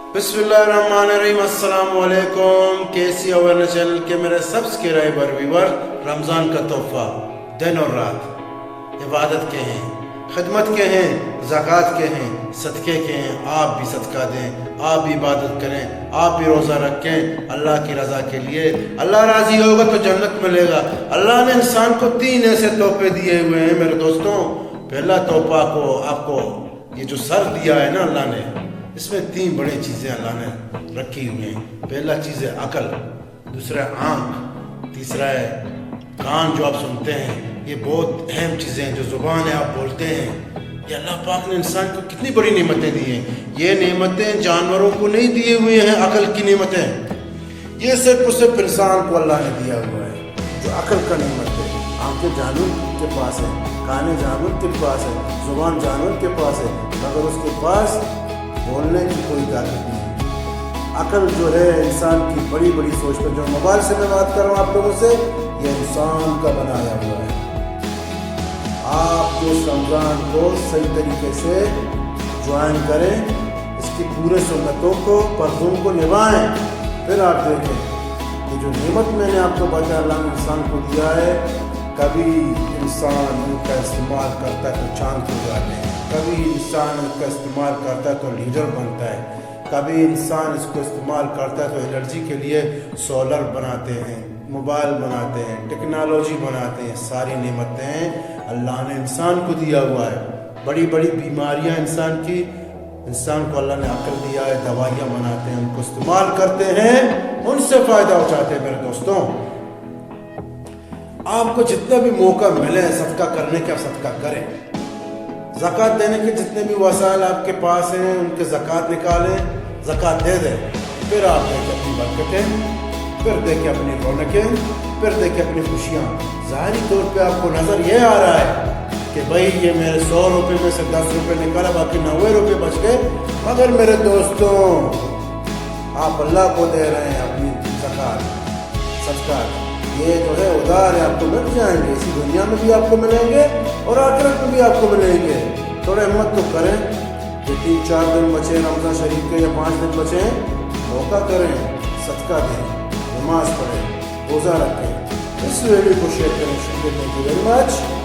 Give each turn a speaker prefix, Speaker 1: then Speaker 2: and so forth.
Speaker 1: बिस्मिल्लाहिर्रहमानिर्रहीम। अस्सलाम वालेकुम। केसी अवेयरनेस चैनल के मेरे सब्सक्राइबर व्यूवर, रमज़ान का तोहफा दिन और रात इबादत के हैं, खिदमत के हैं, ज़कात के हैं, सदक़े के हैं। आप भी सदका दें, आप भी इबादत करें, आप भी रोज़ा रखें अल्लाह की रज़ा के लिए। अल्लाह राज़ी होगा तो जन्नत मिलेगा। अल्लाह ने इंसान को 3 ऐसे तोहफे दिए हुए हैं मेरे दोस्तों। पहला तोहफा को आपको ये जो सर दिया है ना अल्लाह ने, इसमें 3 बड़ी चीज़ें अल्लाह ने रखी हुई हैं। पहला चीज़ है अकल, दूसरा है आँख, तीसरा है कान जो आप सुनते हैं। ये बहुत अहम चीज़ें हैं। जो ज़ुबान है आप बोलते हैं। ये अल्लाह पाक ने इंसान को कितनी बड़ी नेमतें दी हैं। ये नेमतें जानवरों को नहीं दिए हुए हैं। अकल की नेमतें ये सिर्फ और सिर्फ इंसान को अल्लाह ने दिया हुआ है। जो अकल का नेमत है, आँखें जानवर के पास है, कान जानवर के पास है, ज़ुबान जानवर के पास है, मगर उसके पास बोलने की कोई ताकत नहीं है। अकल जो है इंसान की बड़ी बड़ी सोच पर, जो मोबाइल से मैं बात कर रहा हूँ आप लोगों से, ये इंसान का बनाया हुआ है। आप जो रमज़ान को सही तरीके से ज्वाइन करें, इसकी पूरे सुन्नतों को, फर्ज़ों को निभाएं, फिर आप देखें ये जो नेमत मैंने आपको बताया अल्लाह ने इंसान को दिया है। कभी इंसान इनका इस्तेमाल करता है तो चांद को जाते हैं, कभी इंसान इसका इस्तेमाल करता है तो लीडर बनता है, कभी इंसान इसको इस्तेमाल करता है तो एनर्जी के लिए सोलर बनाते हैं, मोबाइल बनाते हैं, टेक्नोलॉजी बनाते हैं। सारी नेमतें अल्लाह ने इंसान को दिया हुआ है। बड़ी बड़ी बीमारियां इंसान को अल्लाह ने अकल दिया है, दवाइयाँ बनाते हैं, उनको इस्तेमाल करते हैं, उनसे फ़ायदा उठाते हैं। मेरे दोस्तों, आपको जितना भी मौका मिले सदका करने के, आप सदका करें। ज़कात देने के जितने भी वसाइल आपके पास हैं उनके ज़कात निकालें, ज़कात दे दें। फिर आप देखें अपनी बरकतें, फिर देखें अपनी रौनकें, फिर देखें अपनी खुशियाँ। ज़ाहिरी तौर पे आपको नज़र ये आ रहा है कि भाई ये मेरे 100 रुपये में से 10 रुपये निकाला, बाकी 90 रुपये बच गए। मगर मेरे दोस्तों, आप अल्लाह को दे रहे हैं अपनी ज़कात, सदका। ये जो है उधार है, आपको मिल जाएंगे। इसी दुनिया में भी आपको मिलेंगे और आखिरत में भी आपको मिलेंगे। थोड़ा हिम्मत तो करें। ये 3-4 दिन बचे रमज़ान शरीफ के, या 5 दिन बचे हैं, मौका करें, सदका दें, नमाज पढ़ें, रोज़ा रखें। इस वीडियो को शेयर करें। शुक्रिया, थैंक यू वेरी मच।